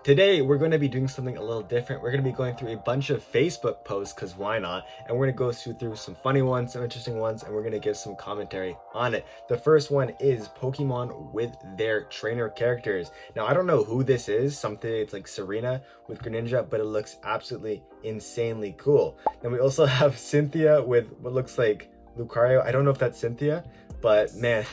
Today, we're going to be doing something a little different. We're going to be going through a bunch of Facebook posts, because why not? And we're going to go through some funny ones, some interesting ones, and we're going to give some commentary on it. The first one is Pokemon with their trainer characters. Now, I don't know who this is. Something, it's like Serena with Greninja, but it looks absolutely insanely cool. Then we also have Cynthia with what looks like Lucario. I don't know if that's Cynthia, but man,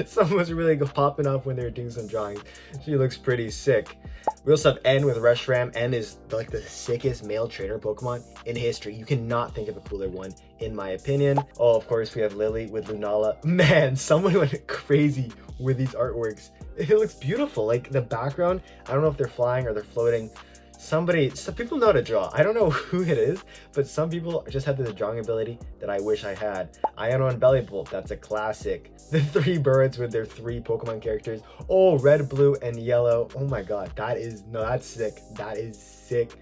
someone was really popping off when they were doing some drawings. She looks pretty sick. We also have N with Reshiram. N is like the sickest male trainer Pokemon in history. You cannot think of a cooler one, in my opinion. Oh, of course, we have Lily with Lunala. Man, someone went crazy with these artworks. It looks beautiful. Like the background, I don't know if they're flying or they're floating. Some people know how to draw. I don't know who it is, but some people just have the drawing ability that I wish I had. Iono and Bellibolt, that's a classic. The three birds with their three Pokemon characters. Oh, red, blue, and yellow. Oh my god, that's sick. That is sick.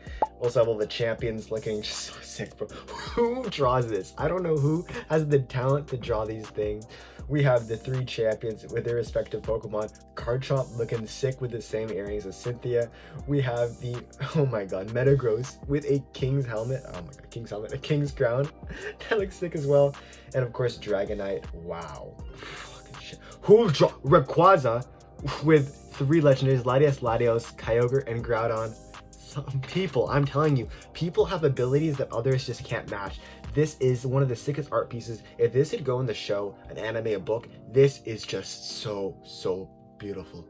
Also have all the champions looking just so sick, bro. Who draws this? I don't know who has the talent to draw these things. We have the three champions with their respective Pokemon. Garchomp looking sick with the same earrings as Cynthia. We have the, oh my god, Metagross with a king's helmet. Oh my god, king's helmet, a king's crown. That looks sick as well. And of course, Dragonite. Wow. Fucking shit. Who draw Rayquaza with three legendaries, Latios, Kyogre, and Groudon. Some people, I'm telling you, people have abilities that others just can't match. This is one of the sickest art pieces. If this could go in the show, an anime, a book, this is just so beautiful.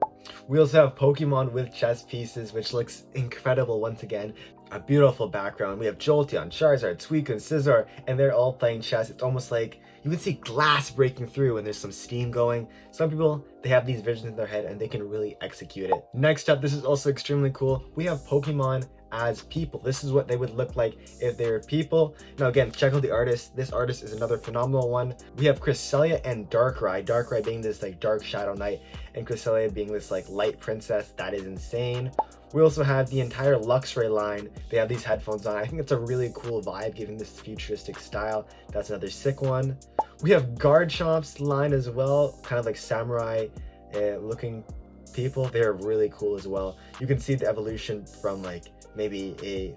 We also have Pokemon with chess pieces, which looks incredible once again. A beautiful background. We have Jolteon, Charizard, Suicune, Scizor, and they're all playing chess. It's almost like you can see glass breaking through and there's some steam going. Some people, they have these visions in their head and they can really execute it. Next up, this is also extremely cool. We have Pokemon as people. This is what they would look like if they were people. Now again, check out the artist. This artist is another phenomenal one. We have Cresselia and Darkrai. Darkrai being this like dark shadow knight and Cresselia being this like light princess. That is insane. We also have the entire Luxray line. They have these headphones on. I think it's a really cool vibe given this futuristic style. That's another sick one. We have Garchomp's line as well, kind of like samurai looking people. They're really cool as well. You can see the evolution from like maybe a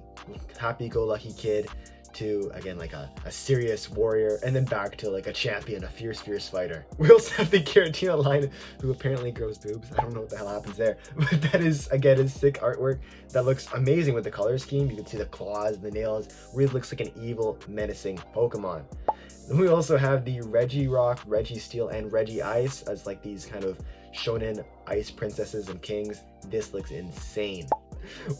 happy-go-lucky kid to again like a serious warrior, and then back to like a champion, a fierce fighter. We also have the Giratina line, who apparently grows boobs. I don't know what the hell happens there, but that is again a sick artwork that looks amazing with the color scheme. You can see the claws, the nails. Really looks like an evil, menacing Pokemon. Then we also have the Regirock, Registeel, and Regice as like these kind of shonen ice princesses and kings. This looks insane.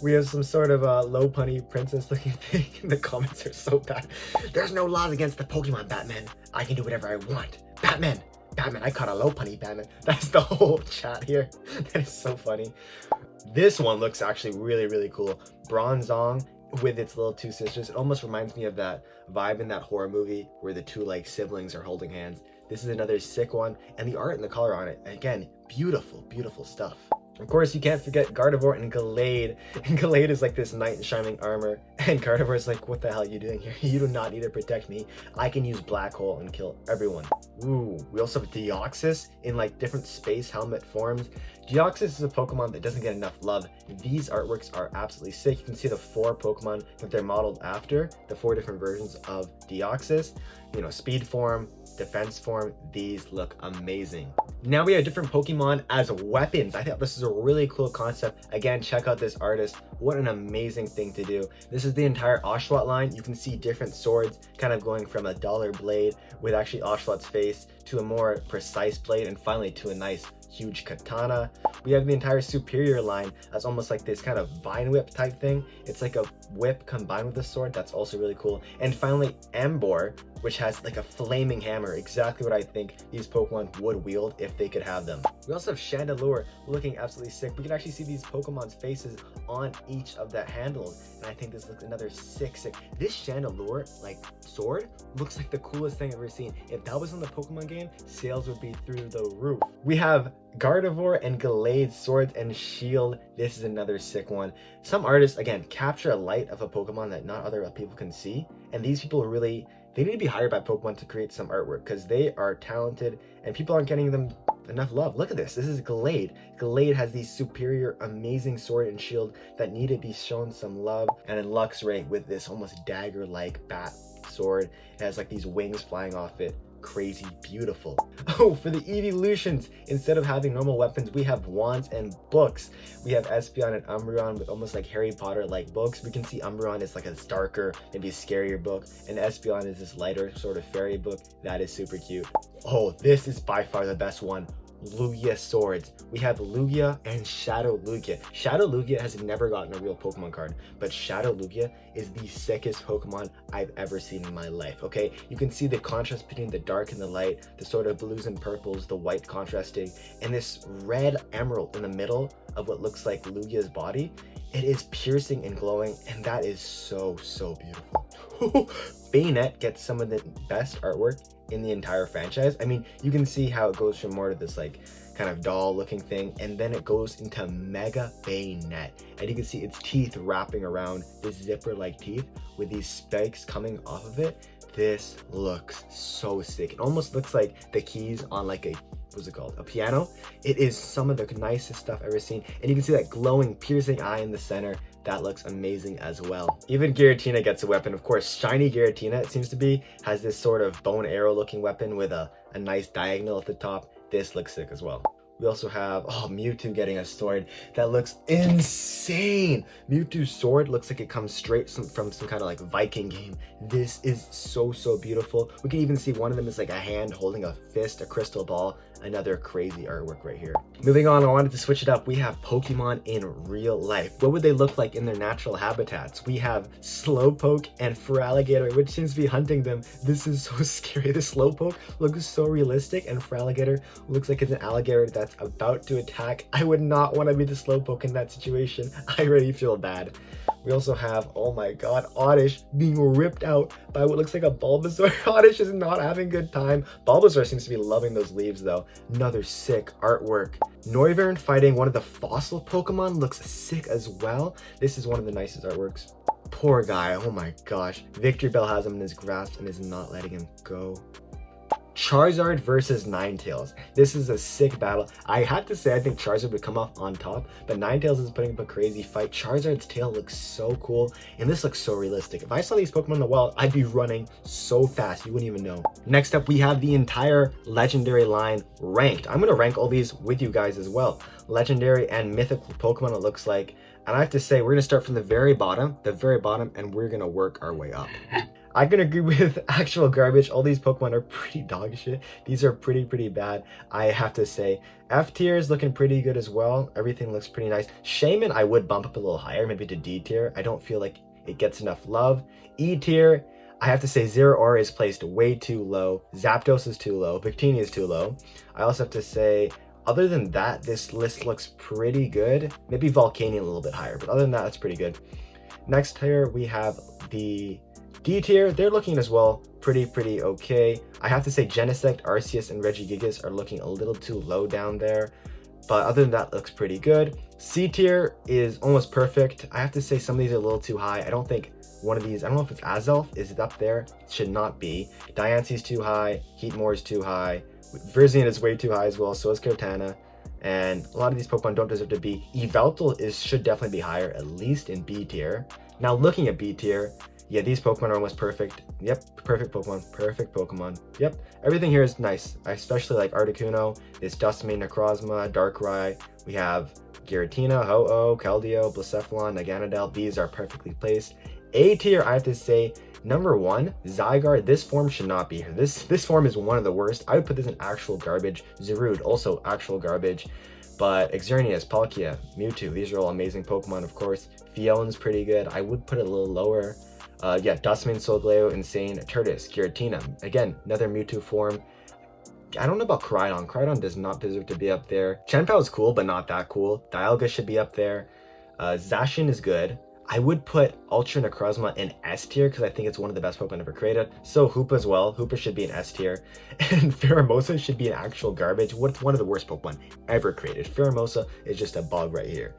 We have some sort of Lopunny princess looking thing. The comments are so bad. There's no laws against the Pokemon, Batman. I can do whatever I want. Batman, I caught a Lopunny, Batman. That's the whole chat here. That is so funny. This one looks actually really cool. Bronzong with its little two sisters. It almost reminds me of that vibe in that horror movie where the two like siblings are holding hands. This is another sick one, and the art and the color on it, again, beautiful stuff. Of course, you can't forget Gardevoir and Gallade. And Gallade is like this knight in shining armor. And Gardevoir is like, what the hell are you doing here? You do not need to protect me. I can use Black Hole and kill everyone. Ooh, we also have Deoxys in like different space helmet forms. Deoxys is a Pokemon that doesn't get enough love. These artworks are absolutely sick. You can see the four Pokemon that they're modeled after, the four different versions of Deoxys. You know, speed form, defense form, these look amazing. Now we have different Pokemon as weapons. I think this is a really cool concept. Again, check out this artist. What an amazing thing to do. This is the entire Oshawott line. You can see different swords kind of going from a dollar blade with actually Oshawott's face to a more precise blade, and finally to a nice huge katana. We have the entire Superior line as almost like this kind of vine whip type thing. It's like a whip combined with a sword. That's also really cool. And finally, Embor, which has like a flaming hammer, exactly what I think these Pokemon would wield if they could have them. We also have Chandelure looking absolutely sick. We can actually see these Pokemon's faces on each of the handles, and I think this looks another sick. This Chandelure like sword looks like the coolest thing I've ever seen. If that was in the Pokemon game, sales would be through the roof. We have Gardevoir and Gallade Sword and Shield. This is another sick one. Some artists, again, capture a light of a Pokemon that not other people can see, and these people really, they need to be hired by Pokemon to create some artwork because they are talented and people aren't getting them enough love. Look at this. This is Glade. Glade has the superior, amazing sword and shield that need to be shown some love. And then Luxray with this almost dagger-like bat sword. It has like these wings flying off it. Crazy beautiful. Oh, for the evolutions, instead of having normal weapons, we have wands and books. We have Espeon and Umbreon with almost like Harry Potter like books. We can see Umbreon is like a darker, maybe a scarier book, and Espeon is this lighter sort of fairy book. That is super cute. Oh, this is by far the best one. Lugia swords. We have Lugia and Shadow Lugia. Shadow Lugia has never gotten a real Pokemon card, but Shadow Lugia is the sickest Pokemon I've ever seen in my life, okay? You can see the contrast between the dark and the light, the sort of blues and purples, the white contrasting, and this red emerald in the middle of what looks like Lugia's body. It is piercing and glowing, and that is so, so beautiful. Bayonet gets some of the best artwork in the entire franchise. I mean, you can see how it goes from more to this like kind of doll looking thing, and then it goes into Mega Bayonet, and you can see its teeth wrapping around this zipper like teeth with these spikes coming off of it. This looks so sick. It almost looks like the keys on like a, what's it called, a piano. It is some of the nicest stuff I've ever seen, and you can see that glowing piercing eye in the center. That looks amazing as well. Even Giratina gets a weapon. Of course, shiny Giratina, it seems to be, has this sort of bone arrow looking weapon with a nice diagonal at the top. This looks sick as well. We also have, oh, Mewtwo getting a sword. That looks insane. Mewtwo's sword looks like it comes straight from some kind of like Viking game. This is so, so beautiful. We can even see one of them is like a hand holding a fist, a crystal ball. Another crazy artwork right here. Moving on, I wanted to switch it up. We have Pokemon in real life. What would they look like in their natural habitats? We have Slowpoke and Feraligatr, which seems to be hunting them. This is so scary. The Slowpoke looks so realistic, and Feraligatr looks like it's an alligator that's about to attack. I would not want to be the Slowpoke in that situation. I already feel bad. We also have, oh my god, Oddish being ripped out by what looks like a Bulbasaur. Oddish is not having a good time. Bulbasaur seems to be loving those leaves though. Another sick artwork. Noivern fighting one of the fossil Pokemon looks sick as well. This is one of the nicest artworks. Poor guy, oh my gosh. Victory Bell has him in his grasp and is not letting him go. Charizard versus Ninetales. This is a sick battle. I had to say I think Charizard would come off on top, but Ninetales is putting up a crazy fight. Charizard's tail looks so cool, and this looks so realistic. If I saw these Pokemon in the wild, I'd be running so fast, you wouldn't even know. Next up, we have the entire Legendary line ranked. I'm gonna rank all these with you guys as well. Legendary and mythical Pokemon, it looks like. And I have to say, we're gonna start from the very bottom, and we're gonna work our way up. I can agree with actual garbage. All these Pokemon are pretty dog shit. These are pretty bad. I have to say, F tier is looking pretty good as well. Everything looks pretty nice. Shaman, I would bump up a little higher, maybe to D tier. I don't feel like it gets enough love. E tier, I have to say Zeraora is placed way too low. Zapdos is too low. Victini is too low. I also have to say, other than that, this list looks pretty good. Maybe Volcanion a little bit higher, but other than that, it's pretty good. Next tier, we have the D tier. They're looking as well pretty okay. I have to say Genesect, Arceus, and Regigigas are looking a little too low down there, but other than that, looks pretty good. C tier is almost perfect. I have to say some of these are a little too high. I don't think one of these, I don't know if it's Azelf, is it up there? It should not be. Diancie's too high, Heatmore is too high, Verzian is way too high as well, so is Cortana. And a lot of these Pokemon don't deserve to be. Yveltal should definitely be higher, at least in B tier. Now looking at B tier, yeah, these Pokemon are almost perfect. Yep, perfect Pokemon. Yep, everything here is nice. I especially like Articuno, this Duskmane, Necrozma, Darkrai. We have Giratina, Ho-Oh, Keldeo, Blacephalon, Naganadel. These are perfectly placed. A tier, I have to say, number 1, Zygarde. This form should not be here. This form is one of the worst. I would put this in actual garbage. Zarude, also actual garbage. But Xerneas, Palkia, Mewtwo, these are all amazing Pokemon, of course. Fion's pretty good. I would put it a little lower. Yeah, Duskmane, Solgaleo, Insane, Turtis, Giratina. Again, another Mewtwo form. I don't know about Crydon. Crydon does not deserve to be up there. Chenpao is cool, but not that cool. Dialga should be up there. Zacian is good. I would put Ultra Necrozma in S tier because I think it's one of the best Pokemon ever created. So Hoopa as well. Hoopa should be in S tier. And Pheromosa should be an actual garbage. What's one of the worst Pokemon ever created? Pheromosa is just a bug right here.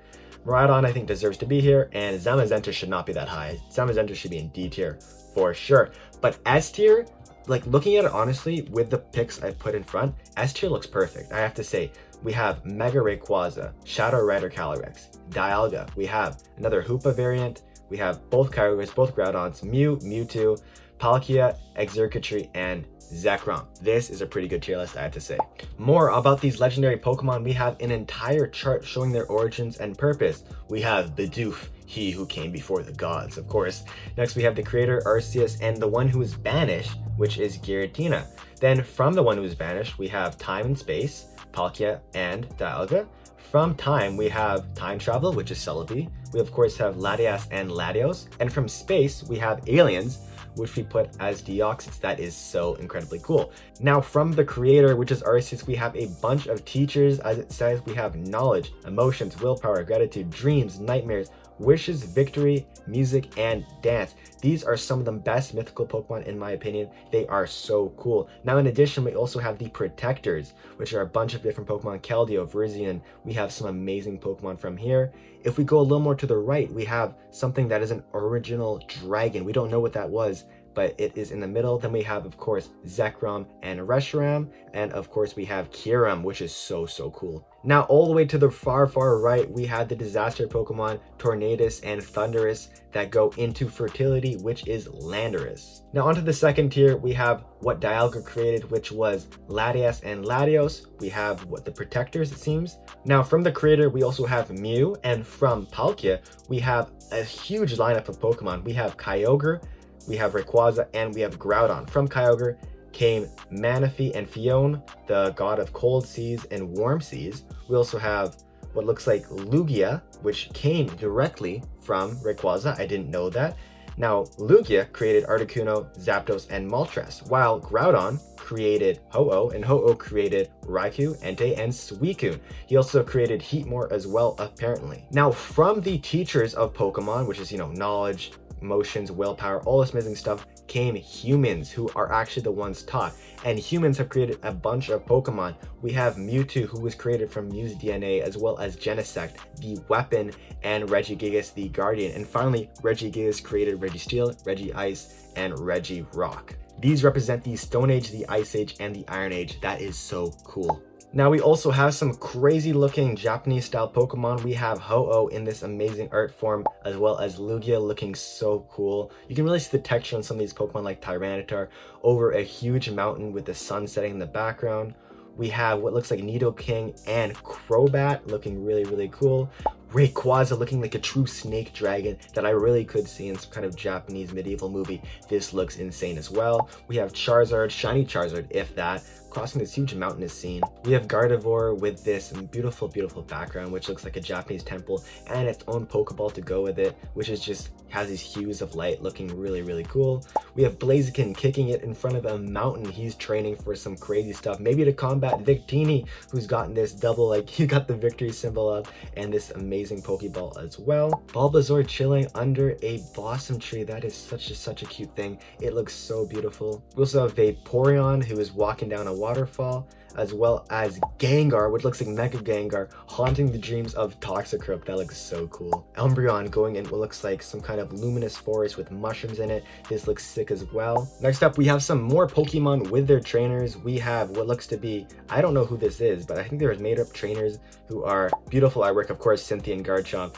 Miraidon, I think, deserves to be here, and Zamazenta should not be that high. Zamazenta should be in D tier for sure. But S tier, like looking at it honestly, with the picks I put in front, S tier looks perfect. I have to say, we have Mega Rayquaza, Shadow Rider Calyrex, Dialga, we have another Hoopa variant, we have both Kyogres, both Groudons, Mew, Mewtwo, Palkia, Executree, and Zekrom. This is a pretty good tier list, I have to say. More about these legendary Pokemon, we have an entire chart showing their origins and purpose. We have Bidoof, he who came before the gods, of course. Next we have the creator, Arceus, and the one who was banished, which is Giratina. Then from the one who was banished, we have Time and Space, Palkia, and Dialga. From Time, we have Time Travel, which is Celebi. We of course have Latias and Latios. And from Space, we have Aliens, which we put as Deoxys. That is so incredibly cool. Now from the creator, which is Arceus, we have a bunch of teachers. As it says, we have knowledge, emotions, willpower, gratitude, dreams, nightmares, wishes, victory, music, and dance. These are some of the best mythical Pokemon in my opinion. They are so cool. Now in addition, we also have the protectors, which are a bunch of different Pokemon, Keldeo, Virizion. We have some amazing Pokemon from here. If we go a little more to the right, we have something that is an original dragon. We don't know what that was, but it is in the middle. Then we have, of course, Zekrom and Reshiram, and of course we have Kyurem, which is so cool. Now all the way to the far right, we have the disaster Pokemon Tornadus and Thundurus that go into fertility, which is Landorus. Now onto the second tier, we have what Dialga created, which was Latias and Latios. We have what the protectors, it seems. Now from the creator, we also have Mew, and from Palkia, we have a huge lineup of Pokemon. We have Kyogre, we have Rayquaza, and we have Groudon. From Kyogre came Manaphy and Fion, the god of cold seas and warm seas. We also have what looks like Lugia, which came directly from Rayquaza. I didn't know that. Now, Lugia created Articuno, Zapdos, and Moltres, while Groudon created Ho-Oh, and Ho-Oh created Raikou, Entei, and Suicune. He also created Heatmor as well, apparently. Now, from the teachers of Pokemon, which is, knowledge, emotions, willpower, all this amazing stuff, came humans, who are actually the ones taught. And humans have created a bunch of Pokemon. We have Mewtwo, who was created from Mew's DNA, as well as Genesect, the weapon, and Regigigas, the guardian. And finally, Regigigas created Registeel, Regice, and Regirock. These represent the Stone Age, the Ice Age, and the Iron Age. That is so cool. Now we also have some crazy looking Japanese style Pokemon. We have Ho-Oh in this amazing art form, as well as Lugia looking so cool. You can really see the texture on some of these Pokemon like Tyranitar over a huge mountain with the sun setting in the background. We have what looks like Nidoking and Crobat looking really cool. Rayquaza looking like a true snake dragon that I really could see in some kind of Japanese medieval movie. This looks insane as well. We have Charizard, shiny Charizard, if that, crossing this huge mountainous scene. We have Gardevoir with this beautiful background, which looks like a Japanese temple, and its own Pokeball to go with it, which is just has these hues of light looking really cool. We have Blaziken kicking it in front of a mountain. He's training for some crazy stuff, maybe to combat Victini, who's gotten this double, like he got the victory symbol up, and this amazing Pokeball as well. Bulbasaur chilling under a blossom tree. That is such a cute thing. It looks so beautiful. We also have Vaporeon, who is walking down a waterfall, as well as Gengar, which looks like Mega Gengar, haunting the dreams of Toxicroak. That looks so cool. Umbreon going in what looks like some kind of luminous forest with mushrooms in it. This looks sick as well. Next up, we have some more Pokemon with their trainers. We have what looks to be, I don't know who this is, but I think there's made up trainers who are beautiful artwork. Of course, Cynthia and Garchomp.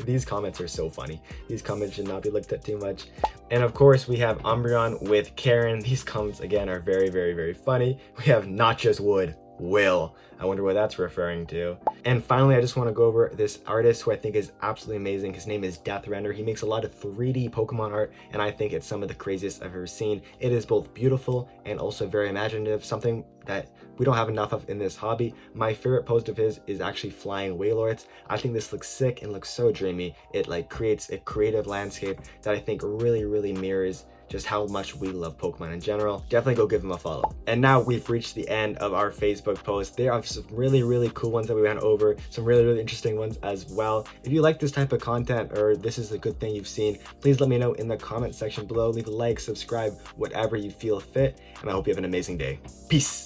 These comments are so funny. These comments should not be looked at too much. And of course, we have Umbreon with Karen. These comments again are very funny. We have Not Just Wood, Will. I wonder what that's referring to. And finally, I just want to go over this artist who I think is absolutely amazing. His name is Deathrender. He makes a lot of 3D Pokemon art, and I think it's some of the craziest I've ever seen. It is both beautiful and also very imaginative, something that we don't have enough of in this hobby. My favorite post of his is actually Flying Wailords. I think this looks sick and looks so dreamy. It like creates a creative landscape that I think really mirrors just how much we love Pokemon in general. Definitely go give them a follow. And now we've reached the end of our Facebook post. There are some really cool ones that we went over, some really interesting ones as well. If you like this type of content, or this is a good thing you've seen, please let me know in the comment section below. Leave a like, subscribe, whatever you feel fit, and I hope you have an amazing day. Peace.